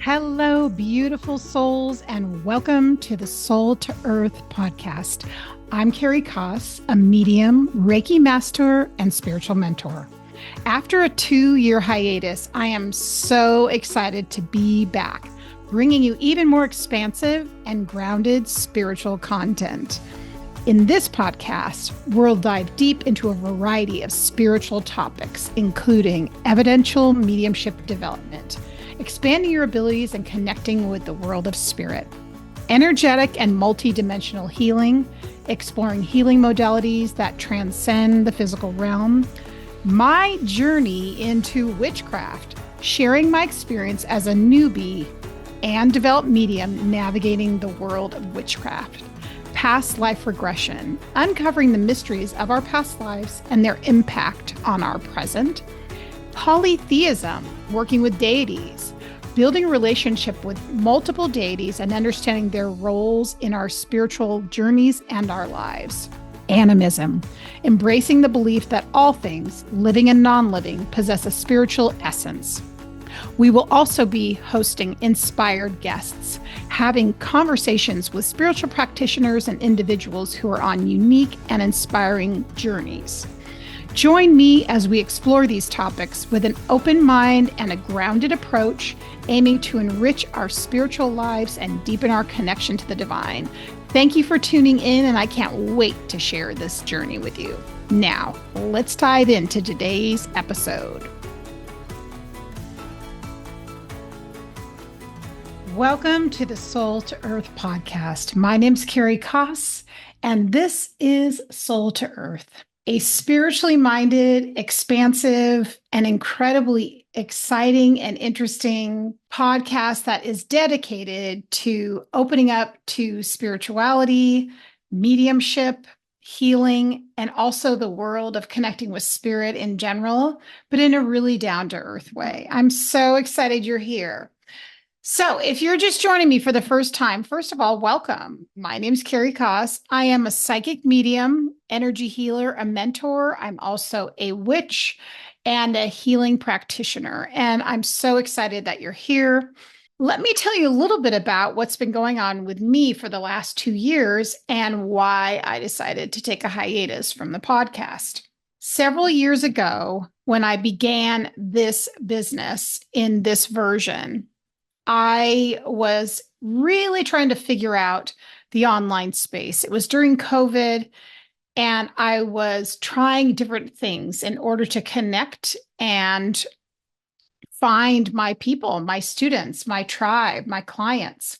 Hello, beautiful souls, and welcome to the Soul to Earth podcast. I'm Carrie Koss, a medium, Reiki master, and spiritual mentor. After a 2-year hiatus, I am so excited to be back, bringing you even more expansive and grounded spiritual content. In this podcast, we'll dive deep into a variety of spiritual topics, including evidential mediumship development, expanding your abilities and connecting with the world of spirit, energetic and multidimensional healing, exploring healing modalities that transcend the physical realm, my journey into witchcraft, sharing my experience as a newbie and developed medium navigating the world of witchcraft, past life regression, uncovering the mysteries of our past lives and their impact on our present, polytheism, working with deities, building a relationship with multiple deities and understanding their roles in our spiritual journeys and our lives. Animism, embracing the belief that all things, living and non-living, possess a spiritual essence. We will also be hosting inspired guests, having conversations with spiritual practitioners and individuals who are on unique and inspiring journeys. Join me as we explore these topics with an open mind and a grounded approach, aiming to enrich our spiritual lives and deepen our connection to the divine. Thank you for tuning in, and I can't wait to share this journey with you. Now, let's dive into today's episode. Welcome to the Soul to Earth podcast. My name's Carrie Koss, and this is Soul to Earth, a spiritually minded, expansive, and incredibly exciting and interesting podcast that is dedicated to opening up to spirituality, mediumship, healing, and also the world of connecting with spirit in general, but in a really down-to-earth way. I'm so excited you're here. So if you're just joining me for the first time, first of all, welcome. My name's Carrie Koss. I am a psychic medium, energy healer, a mentor. I'm also a witch and a healing practitioner. And I'm so excited that you're here. Let me tell you a little bit about what's been going on with me for the last 2 years and why I decided to take a hiatus from the podcast. Several years ago, when I began this business in this version, I was really trying to figure out the online space. It was during COVID, and I was trying different things in order to connect and find my people, my students, my tribe, my clients.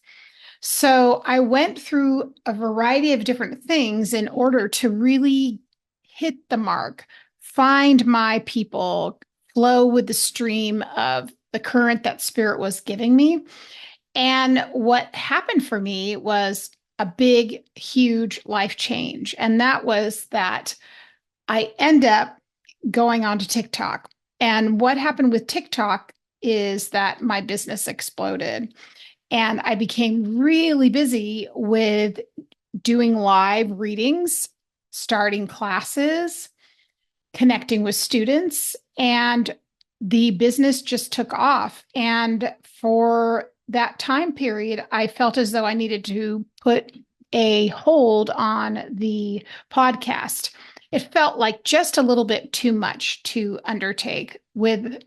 So I went through a variety of different things in order to really hit the mark, find my people, flow with the stream of the current that spirit was giving me. And what happened for me was a big, huge life change. And that was that I end up going onto TikTok. And what happened with TikTok is that my business exploded. And I became really busy with doing live readings, starting classes, connecting with students, and the business just took off. And for that time period, I felt as though I needed to put a hold on the podcast. It felt like just a little bit too much to undertake, with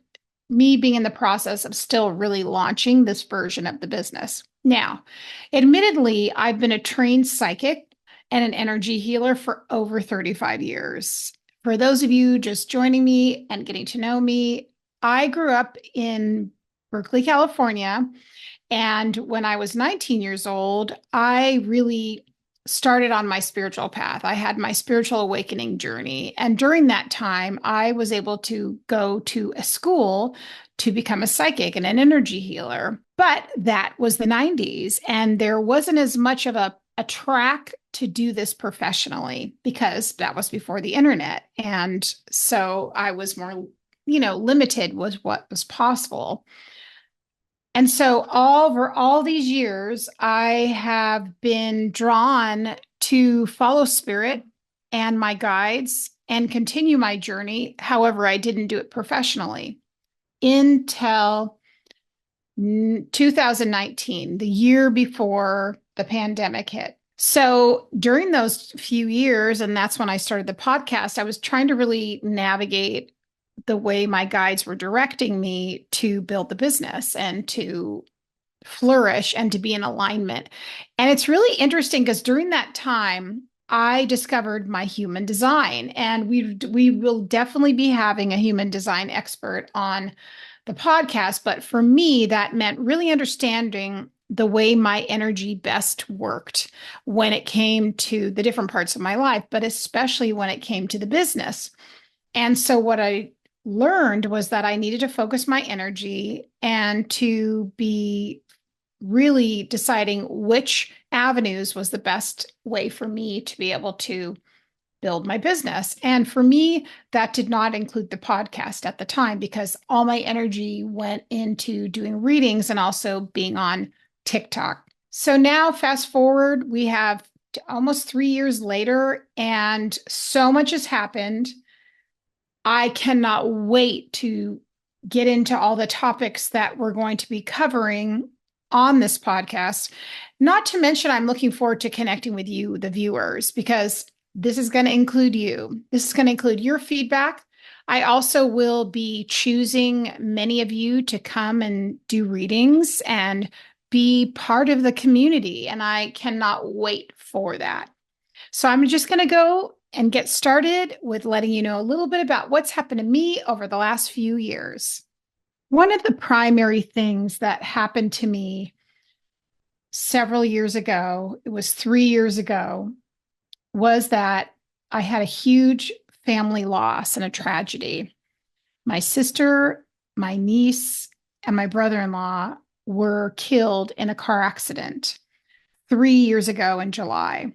me being in the process of still really launching this version of the business. Now, admittedly, I've been a trained psychic and an energy healer for over 35 years. For those of you just joining me and getting to know me, I grew up in Berkeley, California, and when I was 19 years old, I really started on my spiritual path. I had my spiritual awakening journey, and during that time, I was able to go to a school to become a psychic and an energy healer. But that was the 90s, and there wasn't as much of a track to do this professionally because that was before the internet. And so I was more limited with what was possible. And so over all these years, I have been drawn to follow spirit and my guides and continue my journey. However, I didn't do it professionally until 2019, the year before the pandemic hit. So during those few years, and that's when I started the podcast, I was trying to really navigate the way my guides were directing me to build the business and to flourish and to be in alignment. And it's really interesting because during that time, I discovered my human design, and we will definitely be having a human design expert on the podcast. But for me, that meant really understanding the way my energy best worked when it came to the different parts of my life, but especially when it came to the business. And so what I learned was that I needed to focus my energy and to be really deciding which avenues was the best way for me to be able to build my business. And for me, that did not include the podcast at the time because all my energy went into doing readings and also being on TikTok. So now, fast forward, we have almost 3 years later, and so much has happened. I cannot wait to get into all the topics that we're going to be covering on this podcast. Not to mention, I'm looking forward to connecting with you, the viewers, because this is going to include you. This is going to include your feedback. I also will be choosing many of you to come and do readings and be part of the community. And I cannot wait for that. So I'm just going to go and get started with letting you know a little bit about what's happened to me over the last few years. One of the primary things that happened to me several years ago, it was 3 years ago, was that I had a huge family loss and a tragedy. My sister, my niece, and my brother-in-law were killed in a car accident 3 years ago in July,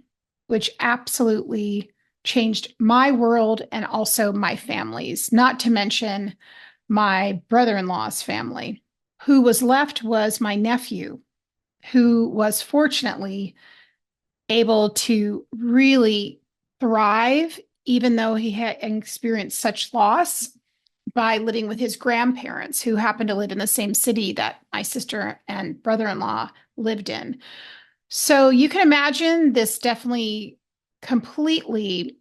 which absolutely changed my world and also my family's, not to mention my brother-in-law's family. Who was left was my nephew, who was fortunately able to really thrive, even though he had experienced such loss by living with his grandparents, who happened to live in the same city that my sister and brother-in-law lived in. So you can imagine this definitely completely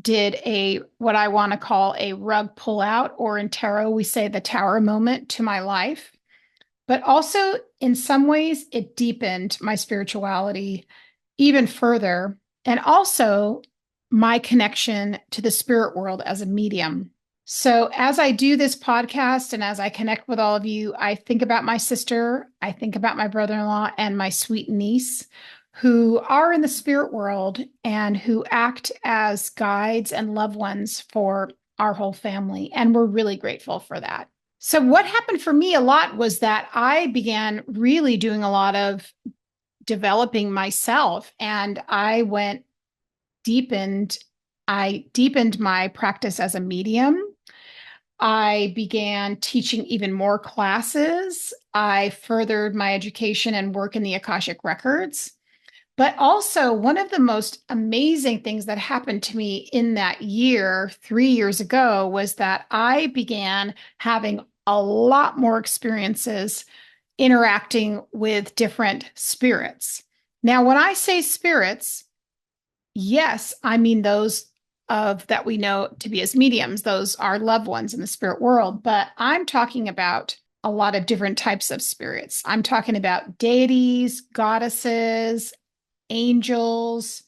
did a what I want to call a rug pull out, or in tarot, we say the tower moment to my life. But also, in some ways, it deepened my spirituality even further, and also my connection to the spirit world as a medium. So, as I do this podcast and as I connect with all of you, I think about my sister, I think about my brother in law, and my sweet niece, who are in the spirit world and who act as guides and loved ones for our whole family. And we're really grateful for that. So, what happened for me a lot was that I began really doing a lot of developing myself, and deepened, I deepened my practice as a medium. I began teaching even more classes. I furthered my education and work in the Akashic Records. But also, one of the most amazing things that happened to me in that year, 3 years ago, was that I began having a lot more experiences interacting with different spirits. Now, when I say spirits, yes, I mean those of that we know to be as mediums. Those are loved ones in the spirit world, but I'm talking about a lot of different types of spirits. I'm talking about deities, goddesses, angels,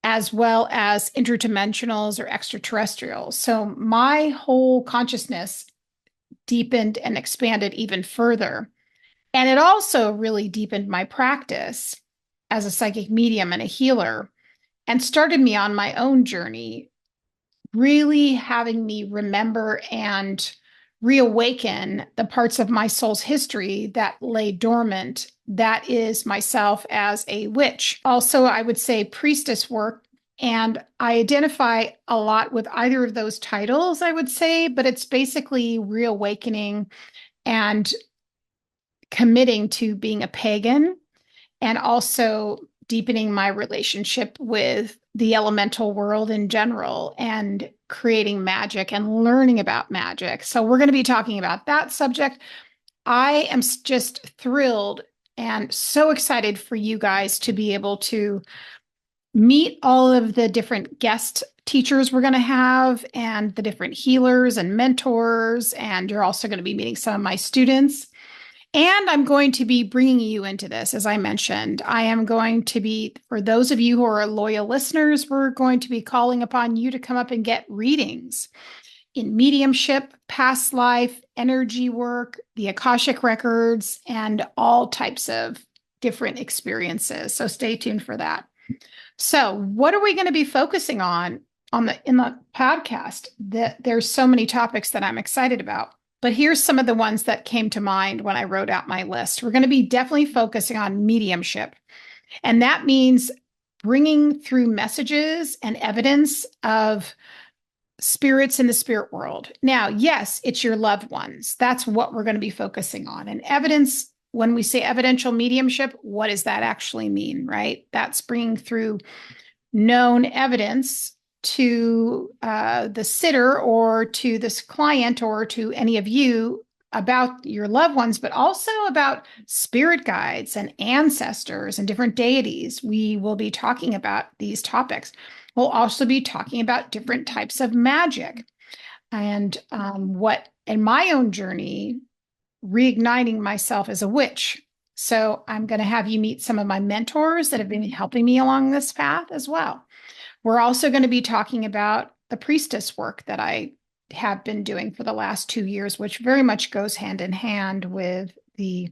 as well as interdimensionals or extraterrestrials. So my whole consciousness deepened and expanded even further. And it also really deepened my practice as a psychic medium and a healer, and started me on my own journey, really having me remember and reawaken the parts of my soul's history that lay dormant. That is myself as a witch. Also, I would say priestess work. And I identify a lot with either of those titles, I would say, but it's basically reawakening and committing to being a pagan, and also deepening my relationship with the elemental world in general and creating magic and learning about magic. So we're going to be talking about that subject. I am just thrilled and so excited for you guys to be able to meet all of the different guest teachers we're going to have and the different healers and mentors. And you're also going to be meeting some of my students. And I'm going to be bringing you into this, as I mentioned. I am going to be, for those of you who are loyal listeners, we're going to be calling upon you to come up and get readings in mediumship, past life, energy work, the Akashic records, and all types of different experiences. So stay tuned for that. So, what are we going to be focusing on in the podcast? There's so many topics that I'm excited about. But here's some of the ones that came to mind when I wrote out my list. We're going to be definitely focusing on mediumship. And that means bringing through messages and evidence of spirits in the spirit world. Now, yes, it's your loved ones. That's what we're going to be focusing on. And evidence, when we say evidential mediumship, what does that actually mean, right? That's bringing through known evidence to the sitter or to this client or to any of you about your loved ones, but also about spirit guides and ancestors and different deities. We will be talking about these topics. We'll also be talking about different types of magic and what, in my own journey, reigniting myself as a witch. So I'm going to have you meet some of my mentors that have been helping me along this path as well. We're also going to be talking about the priestess work that I have been doing for the last 2 years, which very much goes hand in hand with the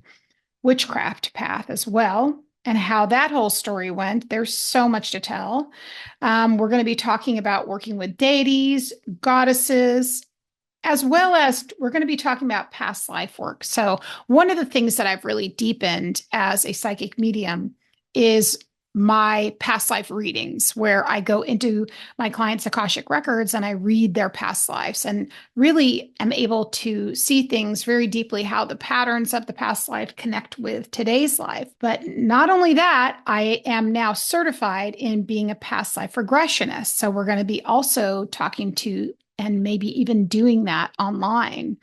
witchcraft path as well, and how that whole story went. There's so much to tell. We're going to be talking about working with deities, goddesses, as well as we're going to be talking about past life work. So one of the things that I've really deepened as a psychic medium is my past life readings, where I go into my clients' Akashic records and I read their past lives and really am able to see things very deeply, how the patterns of the past life connect with today's life. But not only that, I am now certified in being a past life regressionist. So we're going to be also talking to and maybe even doing that online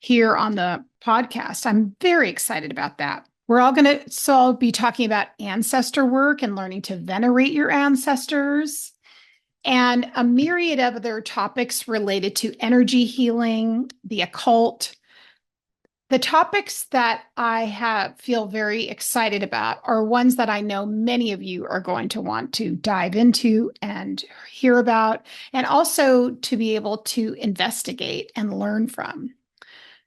here on the podcast. I'm very excited about that. We're all going to be talking about ancestor work and learning to venerate your ancestors and a myriad of other topics related to energy healing, the occult. The topics that I feel very excited about are ones that I know many of you are going to want to dive into and hear about, and also to be able to investigate and learn from.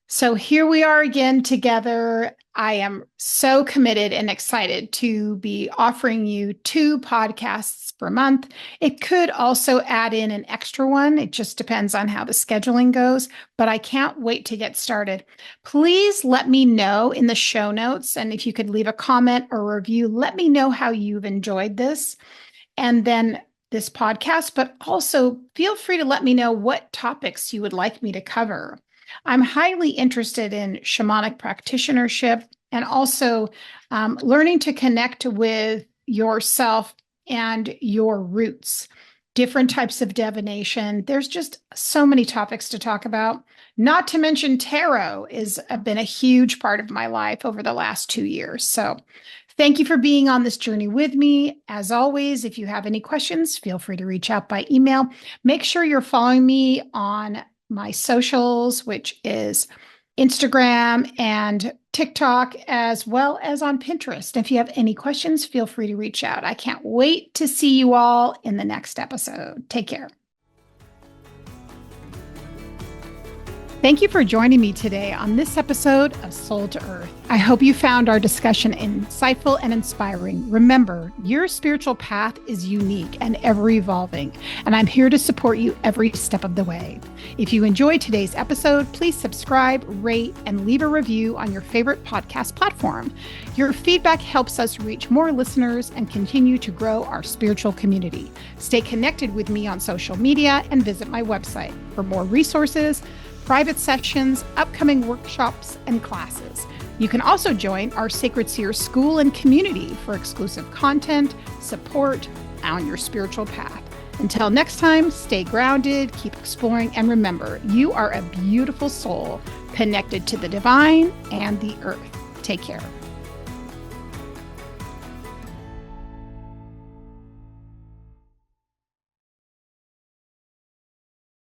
So here we are again together. I am so committed and excited to be offering you 2 podcasts per month. It could also add in an extra one. It just depends on how the scheduling goes, but I can't wait to get started. Please let me know in the show notes, and if you could leave a comment or review, let me know how you've enjoyed this and then this podcast, but also feel free to let me know what topics you would like me to cover. I'm highly interested in shamanic practitionership and also learning to connect with yourself and your roots, different types of divination. There's just so many topics to talk about. Not to mention tarot has been a huge part of my life over the last 2 years. So thank you for being on this journey with me. As always, if you have any questions, feel free to reach out by email. Make sure you're following me on my socials, which is Instagram and TikTok, as well as on Pinterest. If you have any questions, feel free to reach out. I can't wait to see you all in the next episode. Take care. Thank you for joining me today on this episode of Soul to Earth. I hope you found our discussion insightful and inspiring. Remember, your spiritual path is unique and ever evolving, and I'm here to support you every step of the way. If you enjoyed today's episode, please subscribe, rate, and leave a review on your favorite podcast platform. Your feedback helps us reach more listeners and continue to grow our spiritual community. Stay connected with me on social media and visit my website for more resources, private sessions, upcoming workshops, and classes. You can also join our Sacred Seer School and community for exclusive content, support on your spiritual path. Until next time, stay grounded, keep exploring, and remember, you are a beautiful soul connected to the divine and the earth. Take care.